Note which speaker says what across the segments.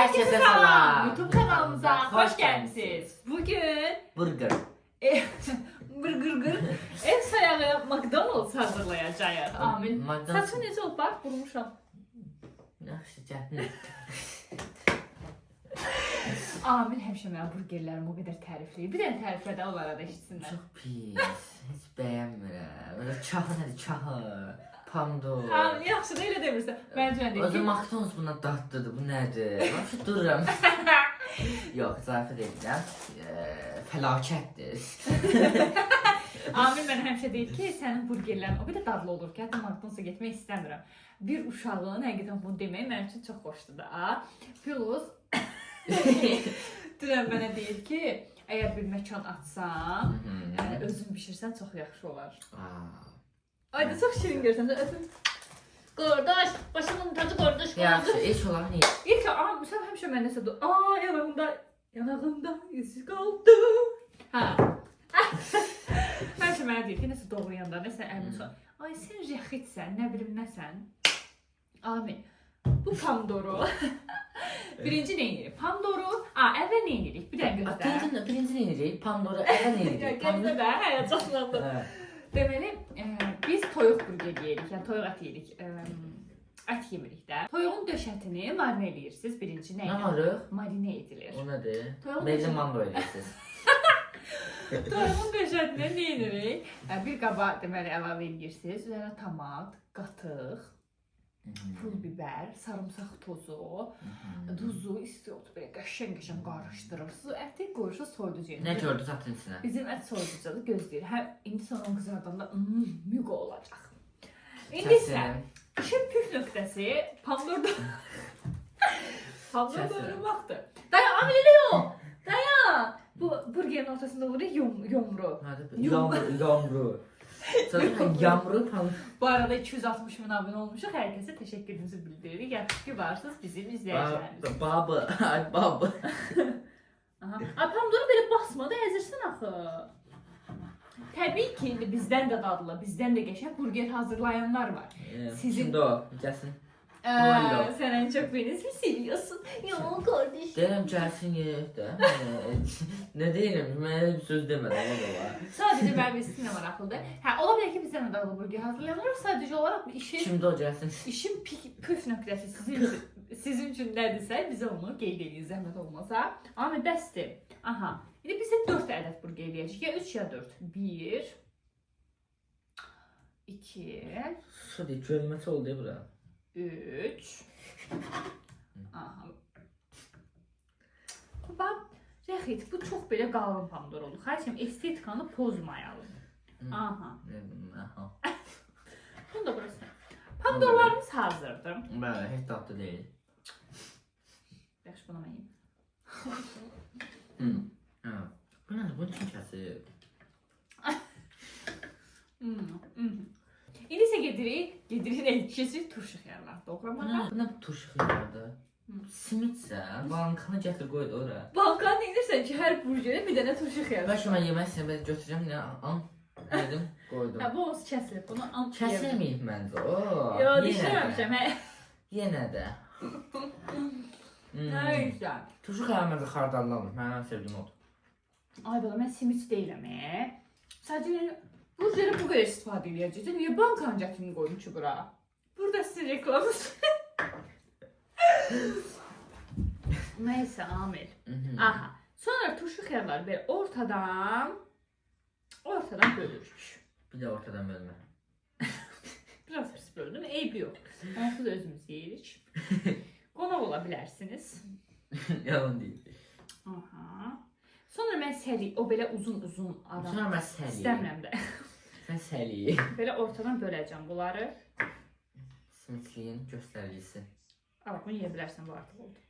Speaker 1: Herkese selam.
Speaker 2: YouTube kanalımıza hoş geldiniz. Bugün
Speaker 1: Burger.
Speaker 2: burger ev sayağı McDonald's hazırlayacağız. Amin.
Speaker 1: McDonald's.
Speaker 2: Saçın necə olub? Bax, vurmuşam.
Speaker 1: Yaxşı gəldin.
Speaker 2: Amin həmişə mənə burgerlərimi o qədər tərifləyir. Bir dənə təriflə də onlara da eşitsinlər.
Speaker 1: Çox pis. Heç bəyənmirəm. Böyle çahı nədir? Çahı. Pomidor.
Speaker 2: Amin, yaxşı da elə demirsən. Mən
Speaker 1: O
Speaker 2: deyim ki,
Speaker 1: zaman McDonald's bundan dadlıdır. Bu nədir? Başa dururam. Yox, zarafat edirəm. Fəlakətdir.
Speaker 2: Amin mən həmişə deyir ki, sənin burgerlərin o qədər dadlı olur ki, hətta McDonald's-a getmək istəmirəm. Bir uşağın həqiqətən bunu demək mənim üçün çox xoşdur da. Plus dünən mənə deyir ki, əgər bir məkan açsam, özün bişirsən çox yaxşı olar. Ay da çox şirin görsən də öpüm. Qardaş, başımın tacı qardaş.
Speaker 1: Yaxşı, iş olaraq niyə?
Speaker 2: İlk sən həmişə mən nəsə deyir. Yanağında izi qaldı. Hə. Həmişə mənə deyir ki, nəsə doğrayanda, nəsə əmin son. Ay sən rəxitsən, nə bilim nəsən. Amin. Bu pomidoru. Birinci nə edirik? Pomidoru, əvvəl nə edirik? Bir dənə göstər.
Speaker 1: Birinci nə edirik? Pomidoru əvvəl nə edirik?
Speaker 2: Gəzdə də, həyəcanlandım. Deməli, biz toyuq burger yeyirik, yəni toyuq ət yeyirik. Ət yemirik də. Toyuğun döşətini marinə edirsiniz. Birinci nə edilir?
Speaker 1: Nə arıq?
Speaker 2: Marinə edilir.
Speaker 1: O nədir?
Speaker 2: Toyuğun
Speaker 1: Meyli mando edirsiniz.
Speaker 2: Toyuğun döşətinə nə edirik? Bir qaba deməli əlavə edirsiniz. Üzərinə tomat, qatıq, pul biber, sarımsaq tozu, duzu, istiot belə qəşəng-qəşəng qarışdırırsınız. Əti qoyursunuz soyuducuya.
Speaker 1: Nə gördünüz atın içinə?
Speaker 2: Bizim ət soyuducuda gözləyir. Həm indi sonra qızardanda müqo olacaq. İndi isə işin püf nöqtəsi pomidorda doğramaqdır. Dayan, Amin elə yox. Dayan. Bu burgerin ortasında olur ya yumru.
Speaker 1: Yamru. Zaten yamru pomidor.
Speaker 2: Bu arada 260 min abunə olmuşuq. Hər kəsə təşəkkürümüzü bildiririk. Yaxşı ki, varsınız bizim izləyicilərimiz.
Speaker 1: Babı, ay babı.
Speaker 2: Ay, pomidoru belə basma da əzirsən axı. Təbii ki, indi bizdən də dadlı, bizdən də qəşəng burger hazırlayanlar var.
Speaker 1: Şimdi o, gəlsin.
Speaker 2: Sen en çok beni mi seviyorsun? Ya kardeşim.
Speaker 1: Deyirəm gəlsin yeyək də. Nə deyirəm, mənə bir söz demədim, o da var.
Speaker 2: Sadəcə mənim istinə maraqlıdır. Ola bilər ki, bizdən də dadlı burger hazırlayanlar sadəcə olaraq
Speaker 1: Şimdi o gəlsin.
Speaker 2: işin püf nöqtəsi sizin üçün nədirsə, bizə onu qeyd edin, zəhmət olmasa. Amma bəsdir. Aha. İndi bizə 4 ədəd burger eləyəcək. Ya 3 ya 4. 1 2
Speaker 1: Şu deyil, gölməsi oldu ya bura.
Speaker 2: 3 Aha. Bax, Rəxit, bu çox belə qalın pomidor olur. Xahiş edirəm, estetikanı pozmayalım. Aha. Bunu da burası. Pomidorlarımız hazırdır.
Speaker 1: Bəli, heç tatlı deyil.
Speaker 2: Yaxşı, bunu mən yiyeyim.
Speaker 1: Bu nədir, bunu kim kəsib?
Speaker 2: İndi isə gedirik turşu xiyarlar doğramağa.
Speaker 1: Bu nə turşu xiyardır? Simitsə, bankanı gətir qoy da ora.
Speaker 2: Bankanı edirsən ki, hər burgerə bir dənə turşu xiyar.
Speaker 1: Bəlkə mən yemək istəyəm, belə götürəcəm, nə am dedim, qoydum.
Speaker 2: Bu olsun kəsilib, bunu am
Speaker 1: Kəsilməyib məncə,
Speaker 2: Yox, düşürəmişəm,
Speaker 1: Yenə də.
Speaker 2: Nəysə.
Speaker 1: Turşu xiyar məncə xardallanır, mənim sevdiyim odur.
Speaker 2: Ay bala, mən simit deyiləm, Sadəcə burgerə bu qədər istifadə edəcəksən. Niyə bankanın cətini qoyun ki, bura? Burada sizin reklamınız. Nəysə, Amil. Aha. Sonra turşu xiyarları belə ortadan bölürük.
Speaker 1: Bir də ortadan bölmə.
Speaker 2: Biraz pis böldüm, eybi yox. Onsuz özümüz yeyirik. Qonaq ola bilərsiniz.
Speaker 1: Yalan deyil.
Speaker 2: Aha. Sonra mən səli, o belə uzun adam.
Speaker 1: Sonra mən səli.
Speaker 2: İstəmirəm də.
Speaker 1: Sən səli.
Speaker 2: Belə ortadan böləcəm bunları.
Speaker 1: Simitliyin göstəricisi.
Speaker 2: Ama bunu yeyə bilərsən, bu artıq oldu.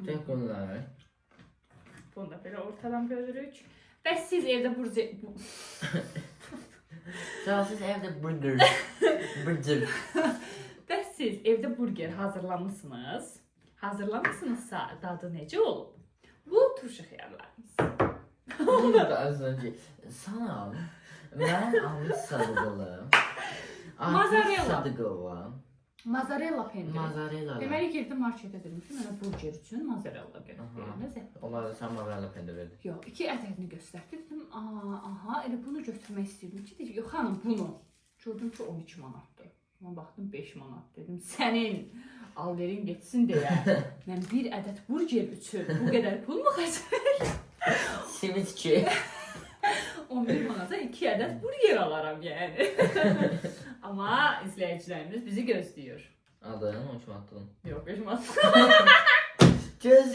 Speaker 1: Tek bunları.
Speaker 2: Bunu da belə ortadan bölürük. Bəs siz evdə burger...
Speaker 1: Siz evdə burger.
Speaker 2: Bəs siz evdə burger hazırlamışsınızsa dadı necə olub? Bu turşu xiyarlarımız.
Speaker 1: Bunu da az önce sana mən almış sadıqlı.
Speaker 2: Mozzarella.
Speaker 1: Sadıqlı.
Speaker 2: Mozzarella pendiri.
Speaker 1: Mozzarella.
Speaker 2: Deməli girdim marketə dedim ki, mənə burger üçün mozzarella götür.
Speaker 1: Onlar da sən mozzarella pendir verdin.
Speaker 2: Yox, 2 ədədini göstərdi. Dedim, aha, elə bunu götürmək istəyirdim ki, dedi, yox xanım, bunu. Gördüm ki, 12 manatdır. Ona baxdım 5 manat. Dedim, sənin alverin getsin deyə. Mən bir ədəd burger üçün bu qədər pul mu xərcləyirəm?
Speaker 1: Simit ki.
Speaker 2: 11 manata 2 ədəd burger alaram yəni. Amma izləyicilərimiz bizi gözləyir.
Speaker 1: Adın 13 manatlığın.
Speaker 2: Yox, 5 manat.
Speaker 1: Göz.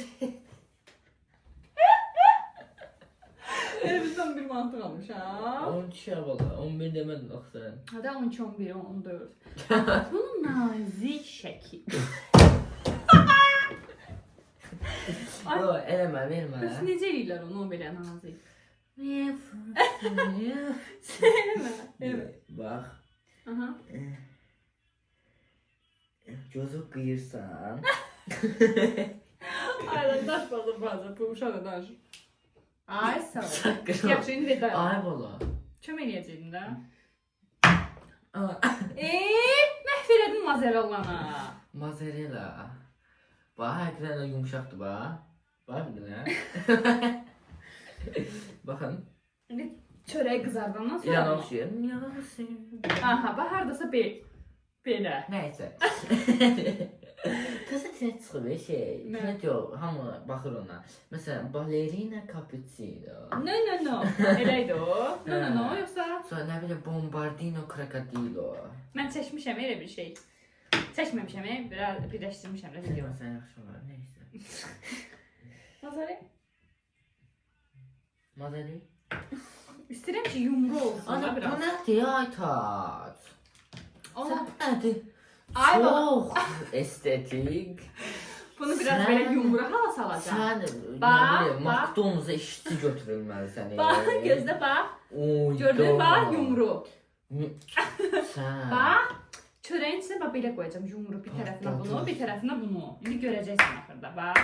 Speaker 2: Bizdən 1 manat qalmış ha.
Speaker 1: 12 abala, 11 demədin axı sən.
Speaker 2: Hadi 12, 11, 14. Bunun nazik şəkil.
Speaker 1: Yox, eləmə, vermə.
Speaker 2: Bəs necə eləyirlər onu belə nazik?
Speaker 1: Eləmə.
Speaker 2: Evet.
Speaker 1: Bax.
Speaker 2: Aha.
Speaker 1: Gözü qıyırsan.
Speaker 2: Aynen daş bazı, puluşa da daş. Ay sağ ol. Yaxşı, indi də.
Speaker 1: Ay bala.
Speaker 2: Çöm eləyəcəkdim də. Məhv elədin mozzarellanı.
Speaker 1: Mozzarella. Bax, həqiqətən də yumuşaqdır bax. Bax bir dənə. Baxın.
Speaker 2: İndi çörəyi qızardandan sonra.
Speaker 1: İran oxşayır.
Speaker 2: Aha, bax hardasa belə.
Speaker 1: Nəysə. Təzə çıxıb şey.
Speaker 2: Nə?
Speaker 1: Nə deyir, hamı baxır ona. Məsələn, ballerina cappuccino.
Speaker 2: No. Elə idi o. No, yoxsa?
Speaker 1: Sonra nə bilim, bombardino crocodilo.
Speaker 2: Mən çəkmişəm elə bir şey. Çəkməmişəm, biraz birləşdirmişəm də video.
Speaker 1: Sən yaxşı olar, nəysə.
Speaker 2: Mazari?
Speaker 1: Mazari?
Speaker 2: İstəyirəm ki, yumru olsun.
Speaker 1: Ana, bu nədir, Aytaç?
Speaker 2: Ona...
Speaker 1: Sən bu nədir?
Speaker 2: Ay baba.
Speaker 1: Çox estetik.
Speaker 2: Bunu biraz belə yumru hala salacağım.
Speaker 1: Sən,
Speaker 2: Bax,
Speaker 1: nə bilim,
Speaker 2: bax.
Speaker 1: McDonald's-a işçi götürülməlisən.
Speaker 2: Bax, gözlə bax.
Speaker 1: Oy,
Speaker 2: Gördün bax, yumru.
Speaker 1: Sən.
Speaker 2: Bax, çörəyin içinə bax belə qoyacağım yumru. Bir tərəfinə bunu, bir tərəfinə bunu. İndi görəcəksən axırda, bax.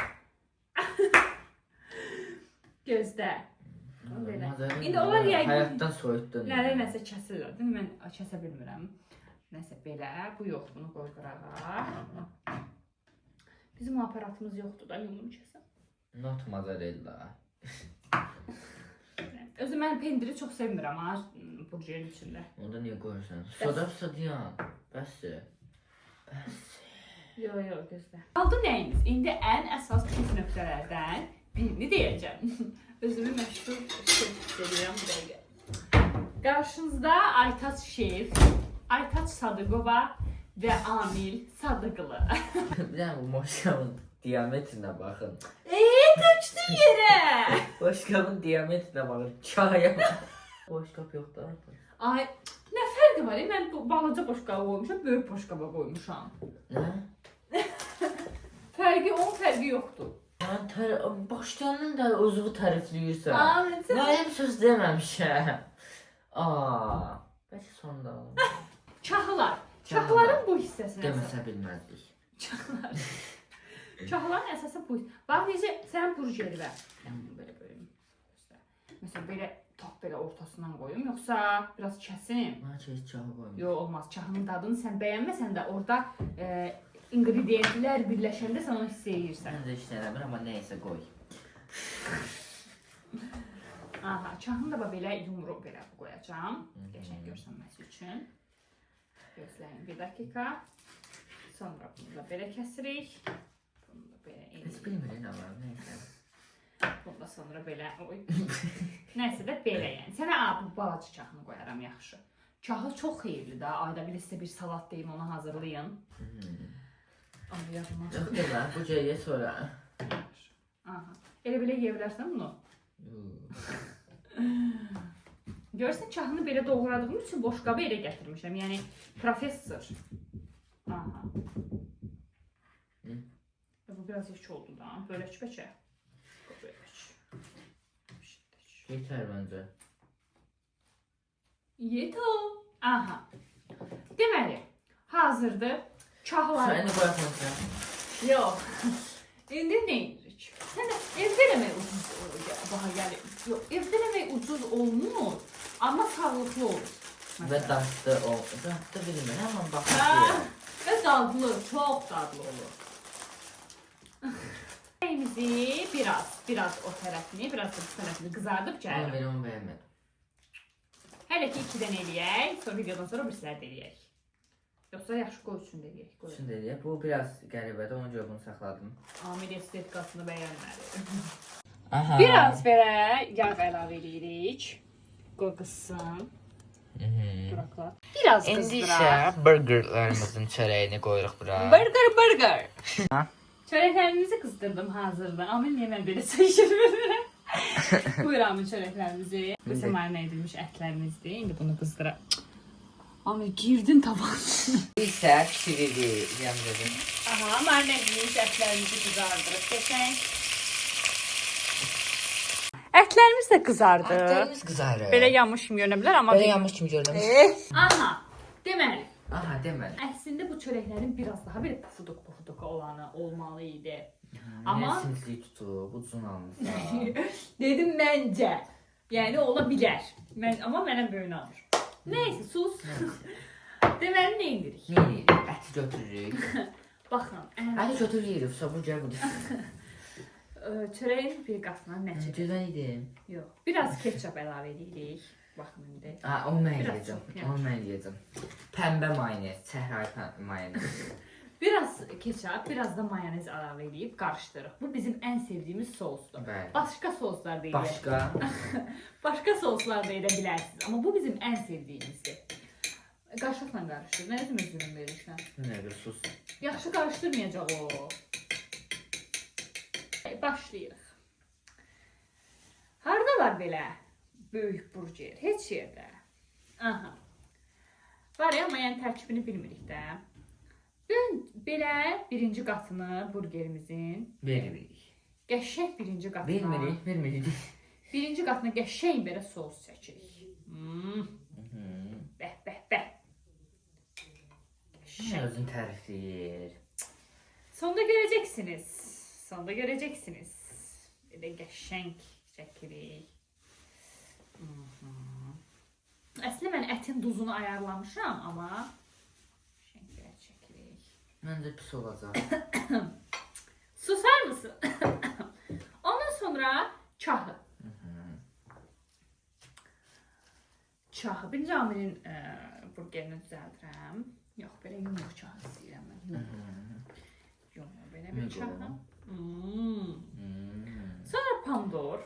Speaker 2: Gözlə. Belə. İndi onlar yəqin...
Speaker 1: Həyatdan soyutdun.
Speaker 2: Nəsə kəsirlər. Mən kəsə bilmirəm. Nəsə belə, bu yox, bunu qoy qırağa. Bizim aparatımız yoxdur da, yumru kəsən.
Speaker 1: Not mozzarella.
Speaker 2: Özü mən pendiri çox sevmirəm ha, burgerin içində.
Speaker 1: Onda niyə qoyursan? Soda diyan. Bəsdir.
Speaker 2: Yox, gözlə. Qaldı nəyimiz? İndi ən əsas püf nöqtələrdən birini deyəcəm. Özümü məşhur şef edirəm bu dəqiqə. Qarşınızda Aytaç şef, Aytaç Sadıqova və Amil Sadıqlı.
Speaker 1: Bir dənə bu boşqabın diametrinə baxın.
Speaker 2: Tökdün yerə!
Speaker 1: Boşqabın diametrinə baxın. Çaya. Boşqab yoxdur.
Speaker 2: Ay, nə fərqi var? Mən bu balaca boşqaba qoymuşam, böyük boşqaba qoymuşam.
Speaker 1: Nə?
Speaker 2: Onun fərqi yoxdur.
Speaker 1: Başlayandan da özünü tərifləyirsən.
Speaker 2: Aa,
Speaker 1: Mənim söz deməmişəm. Bəlkə sonda.
Speaker 2: Çahılar. Çahıların bu hissəsini
Speaker 1: Deməsə bilməzdik.
Speaker 2: Çahılar. Çahıların əsası bu. Bax necə sən burgeri ver. Belə qoyum. Məsələn belə top belə ortasından qoyum, yoxsa biraz kəsim?
Speaker 1: Mən heç çahı qoyum.
Speaker 2: Yox, olmaz. Çahının dadını sən bəyənməsən də orada ingredientlər birləşəndə sən onu hiss edirsən.
Speaker 1: Mən də işlənəmir, amma nəysə qoy.
Speaker 2: Aha, çahını da belə yumru belə qoyacağam. Qəşəng görsənməsi üçün. Gözləyin bir dakika. Sonra bunu da belə kəsirik. Bunu da belə
Speaker 1: Heç
Speaker 2: eləyirik.
Speaker 1: bilmirik nə var, nəysə.
Speaker 2: Bunu da sonra belə, oy. Nəysə də belə yəni. Sənə bu balaca çahını qoyaram yaxşı. Çahı çox xeyirli də. Ayda bir sizə bir salat deyim, onu hazırlayın. Ay yadımdan
Speaker 1: Yox demə, bu cəyə sonra.
Speaker 2: Aha. Elə belə yeyə bilərsən bunu. Görsən çahını belə doğradığım üçün boşqabı elə gətirmişəm. Yəni professor. Aha. Bu biraz yaş oldu da. Bölək bəlkə. Bölək.
Speaker 1: Yetər məncə.
Speaker 2: Yeto. Aha. Deməli, hazırdır. Çahlar.
Speaker 1: Sən indi qoyaqmasın.
Speaker 2: Yox. İndi nə edirik? Sən də evdə eləmək ucuz baha gəlir. Yox, evdə eləmək ucuz olmur, amma sağlıqlı olur.
Speaker 1: Və dadlı o. Dadlı bilmir, amma baxaq.
Speaker 2: Və dadlı, çox dadlı olur. Çörəyimizi biraz o tərəfini, biraz da bu tərəfini qızardıb
Speaker 1: Onu
Speaker 2: gəlir.
Speaker 1: belə onu bəyənmədim.
Speaker 2: Hələ ki 2 dənə eləyək, sonra videodan sonra birisilər də eləyək. Yoxsa yaxşı qoy üçün də eləyək.
Speaker 1: Şimdi eləyək. Bu biraz qəribədir, ona görə bunu saxladım.
Speaker 2: Amir estetikasını bəyənmədi.
Speaker 1: Aha.
Speaker 2: Biraz belə yağ əlavə edirik. Qoy qızsın. Bıraklar. Biraz
Speaker 1: İndi
Speaker 2: qızdıraq.
Speaker 1: isə burgerlərimizin çörəyini qoyuruq bura.
Speaker 2: Burger. Çörəklərimizi qızdırdım hazırda. Amir niyə mən belə çəkirəm? Buyur Amir çörəklərimizi. Bu isə marinə edilmiş ətlərimizdir. İndi bunu qızdıraq. Amir girdin tavan.
Speaker 1: İsə pişiririk. Yandırdım.
Speaker 2: Aha, marinə edilmiş ətlərimizi qızardırıq. Keçək. Ətlərimiz də qızardı.
Speaker 1: Ətlərimiz qızarır.
Speaker 2: Belə yanmış kimi görünə bilər, amma...
Speaker 1: Belə yanmış kimi görünür.
Speaker 2: Aha, deməli.
Speaker 1: Aha, deməli.
Speaker 2: Əslində bu çörəklərin biraz daha belə pufuduk olanı olmalı idi. Amma...
Speaker 1: Sinirlik tutub, uzun almışsa.
Speaker 2: Dedim məncə. Yəni ola bilər. Amma mənə böyünə alır. Neyse, sus. Deməli, nə indirik?
Speaker 1: Nə edirik? Əti götürürük.
Speaker 2: Baxın.
Speaker 1: Əti götürürük, sabırca budur.
Speaker 2: Çörəyin bir qatına nə çəkir?
Speaker 1: Güzel idim.
Speaker 2: Yox. Biraz ketçap əlavə edirik. Baxın indi.
Speaker 1: Onu mən yiyəcəm. Pəmbə mayonez, çəhrayı mayonez.
Speaker 2: Biraz ketçap, biraz da mayonez əlavə edib qarışdırırıq. Bu bizim ən sevdiyimiz sosdur.
Speaker 1: Bəli.
Speaker 2: Başqa soslar da
Speaker 1: Başqa?
Speaker 2: Başqa soslar da edə bilərsiniz. Amma bu bizim ən sevdiyimizdir. Qaşıqla qarışdır. Nə özün verirsən?
Speaker 1: Nədir, sus.
Speaker 2: Yaxşı qarışdırmayacaq o. Başlayırıq. Harda var belə böyük burger? Heç yerdə. Aha. Var ya, amma yəni tərkibini bilmirik də. Belə birinci qatını burgerimizin
Speaker 1: Veririk.
Speaker 2: qəşəng birinci qatına.
Speaker 1: Vermirik.
Speaker 2: Birinci qatına qəşəng belə sos çəkirik. Bəh.
Speaker 1: Nə özün tərifləyir.
Speaker 2: Sonda görəcəksiniz. Belə qəşəng çəkirik. Əslində mən ətin duzunu ayarlamışam, amma qəşəng belə çəkirik.
Speaker 1: Məncə pis olacaq.
Speaker 2: Susar mısın? Ondan sonra çahı. Çahı. Birinci Amirin burgerini düzəldirəm. Yox, belə yumruq çahı istəyirəm mən. Yumruq, belə bir çahı. Sonra pomidor.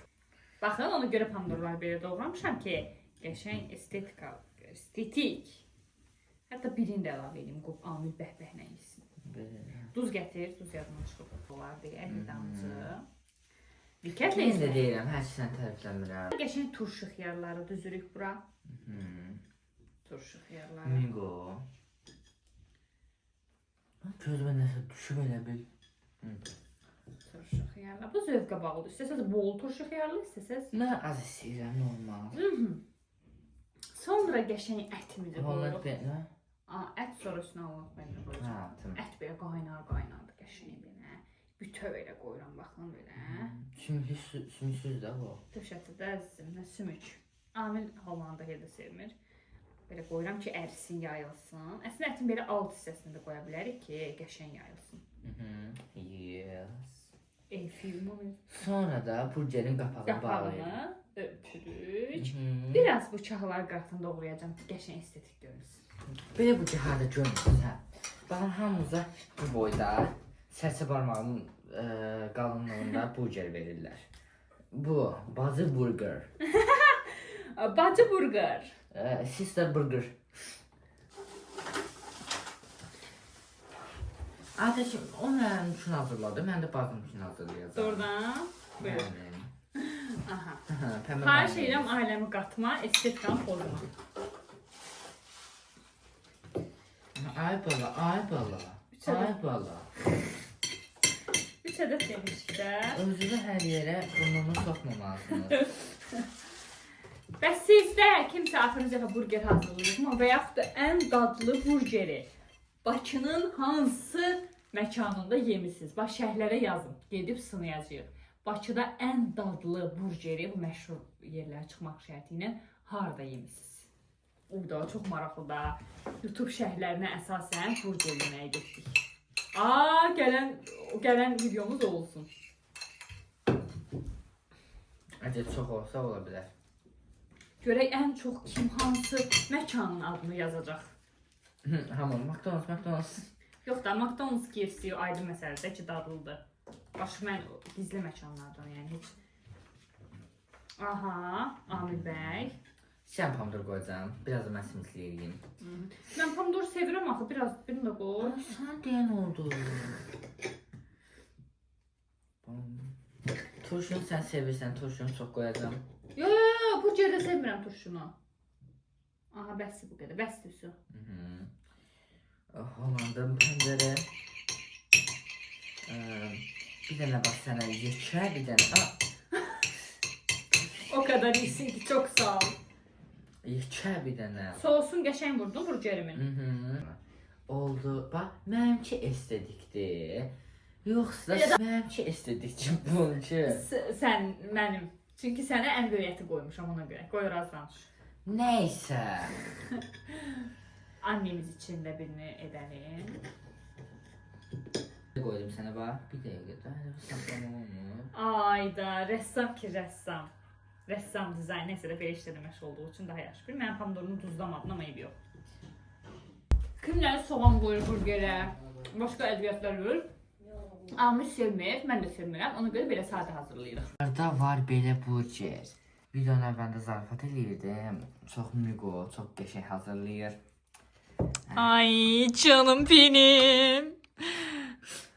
Speaker 2: Baxın, ona görə pomidorları belə doğramışam ki, qəşəng estetik. Hətta birini də əlavə edeyim, Amir bəh-bəh nə yesin. Duz gətir, duz yadına çıxıb olar deyək, bir damcı. Diqqətlə
Speaker 1: Mən də deyirəm, hər şeydən tərifləmirəm.
Speaker 2: Qəşəng turşu xiyarları düzürük bura. Turşu xiyarları.
Speaker 1: Migo. Gözümə nəsə düşüb elə bil.
Speaker 2: Turşu xiyarlar. Bu zövqə bağlıdır. İstəsəz bol turşu xiyarlı, İstəsəz...
Speaker 1: Mən az istəyirəm, normal.
Speaker 2: Sonra qəşəng ətimizi
Speaker 1: Holland
Speaker 2: qoyuruq.
Speaker 1: bəyənə?
Speaker 2: Ət sonra üstünə Holland bəyənə qoyacaq. Ət belə qaynar-qaynardır qəşəng belə. Bütöv elə qoyuram, baxın belə.
Speaker 1: Sümüksüz də bu.
Speaker 2: Döşətidə əzizim, nə sümük. Amil Hollanda elə sevmir. Belə qoyuram ki, ərisin, yayılsın. Əslində ətin belə alt hissəsini də qoya bilərik ki, qəşəng yayılsın.
Speaker 1: Yes.
Speaker 2: Filmi.
Speaker 1: Sonra da burgerin qapağını bağlayırıq.
Speaker 2: Qapağını öpürük. Biraz bu çahlar qatını doğrayacağım ki, qəşəng estetik görünsün.
Speaker 1: Belə bu cihada görmürsünüz, hə? Baxın, hamımıza bu boyda sərçə barmağının qalınlığında burger verirlər. Bu, bacı burger.
Speaker 2: Bacı burger.
Speaker 1: Sister burger. Ateşim, o mənim üçün hazırladı, mən də bacım üçün hazırlayacağım.
Speaker 2: Doğrudan. Buyur. Aha.
Speaker 1: Pəmbə
Speaker 2: Xahiş edirəm ailəmi qatma, estetikam pozma.
Speaker 1: Ay bala.
Speaker 2: Üç ədəd demişik də.
Speaker 1: Özünü hər yerə burnunu soxmamalısınız.
Speaker 2: Bəs sizdə kimsə axırıncı dəfə burger hazırlayırmı və yaxud da ən dadlı burgeri Bakının hansı məkanında yemisiniz? Bax, şərhlərə yazın, gedib sınayacağıq. Bakıda ən dadlı burgeri, bu məşhur yerlərə çıxmaq şərti ilə harada yemisiniz? O da çox maraqlı da. YouTube şərhlərinə əsasən burger yeməyə getdik. Gələn videomuz olsun.
Speaker 1: Əcə çox olsa ola bilər.
Speaker 2: Görək ən çox kim hansı məkanın adını yazacaq.
Speaker 1: Hamı McDonald's.
Speaker 2: Yox da McDonald's, KFC aydın məsələdir ki, dadlıdır. Başqa mən gizli məkanlardan, yəni heç. Aha, Amil bəy.
Speaker 1: Sən pomidor qoyacağım. Biraz da mən simsli eləyim.
Speaker 2: Mən pomidor sevirəm axı, birini də qoy.
Speaker 1: Sən deyən oldu. Turşunu sən sevirsən, turşunu çox qoyacağım.
Speaker 2: Yo, burgerdə sevmirəm turşunu. Aha, bəsdir bu qədər, bəsdir su.
Speaker 1: Hollandım pəncərə. Bir dənə bax sənə yekə, bir dənə.
Speaker 2: O kadar iyisin ki, çok sağ ol.
Speaker 1: Yekə bir dənə.
Speaker 2: Soğusun qəşəng vurdun burgerimin.
Speaker 1: Oldu. Bax, mənimki estetikdir. Yoxsa mənimki estetikdir bununki.
Speaker 2: Sən mənim. Çünki sənə ən böyük əti qoymuşam ona görə. Qoy razdan.
Speaker 1: Nəysə.
Speaker 2: Annemiz için də birini edəlim.
Speaker 1: Qoydum sənə bax. Bir dəqiqə də.
Speaker 2: Ayda, rəssam ki, rəssam. Rəssam dizayn, neysə də belə işlərlə məşğul olduğu üçün daha yaxşı. Mən pomidorunu duzlamadım, amma eybi yox. Kimləri soğan qoyur burgerə, başqa ədviyyatlar qoyur. Amir sevmir, mən də sevmirəm. Ona görə belə sadə hazırlayırıq.
Speaker 1: Burada var belə burger. Videonun əvvəlində zarafat eləyirdim. Çox müqo, çox qəşəng hazırlayır.
Speaker 2: Ay canım benim.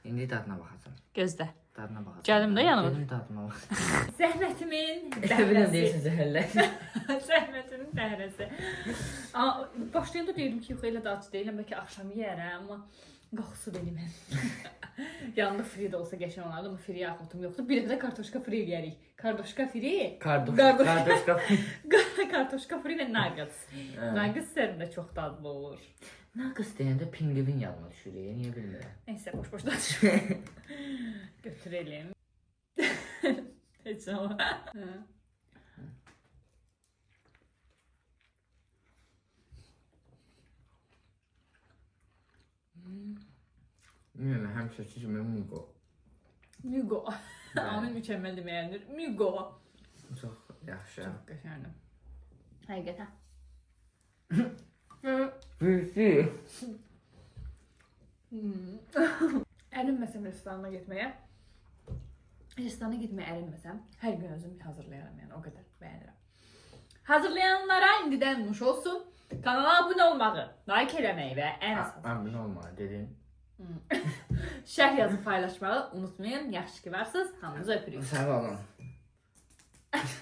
Speaker 1: İndi dadına baxacağım.
Speaker 2: Gözlə.
Speaker 1: Dadına baxacağım.
Speaker 2: Gəlim də yanıma.
Speaker 1: Gəlim dadıma bax.
Speaker 2: Zəhmətimin
Speaker 1: Bilmirəm deyirsən zəhərlər.
Speaker 2: Zəhmətimin dəhrəsi. Başlayanda deyirdim ki, yox elə də ac deyiləm, bəlkə axşam yeyərəm, amma qoxusu benim. Yanında fri də olsa qəşəng olardı, amma friyə axotum yoxdur. Bir də kartoşka fri yeyərik. Kartoşka fri?
Speaker 1: Kartoşka.
Speaker 2: Kartoşka fri və nuggets. Nuggets də çox dadlı olur.
Speaker 1: Nuggets deyəndə pinqvin yadıma düşür, niyə bilmirəm.
Speaker 2: Neysə, boş-boş danışmayın. Götürelim. Heç ama.
Speaker 1: Bilmirəm, həmişə kimi müqo.
Speaker 2: Müqo. Amil mükəmməl deməyəndir. Müqo.
Speaker 1: Çox yaxşı.
Speaker 2: Çox qəşəngdir. Həqiqətən.
Speaker 1: Büyük.
Speaker 2: Ərinməsəm restorana getməyə. Restorana getməyə ərinməsəm, hər gün özüm hazırlayaram, yəni o qədər bəyənirəm. Hazırlayanlara indidən nuş olsun. Kanala abunə olmağı, like eləməyi və ən əsas
Speaker 1: Abunə olmağı dedin.
Speaker 2: şərh yazıb paylaşmağı unutmayın. Yaxşı ki varsınız. Hamınızı öpürük.
Speaker 1: Sağ olun.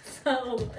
Speaker 2: Sağ olun.